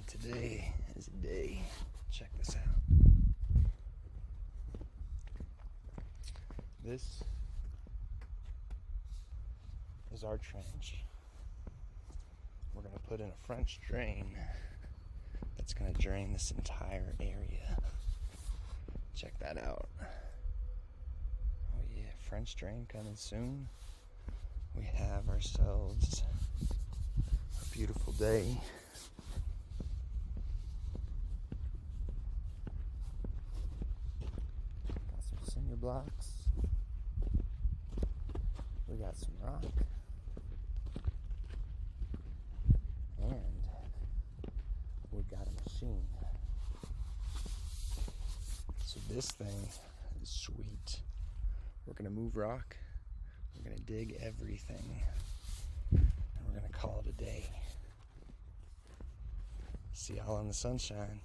Today is a day. Check this out. This is our trench. We're going to put in a French drain that's going to drain this entire area. Check that out. Oh yeah, French drain coming soon. We have ourselves a beautiful day. Got some cinder blocks. We got some rock. And we got a machine. So this thing is sweet. We're gonna move rock. We're gonna dig everything. And we're gonna call it a day. See y'all in the sunshine.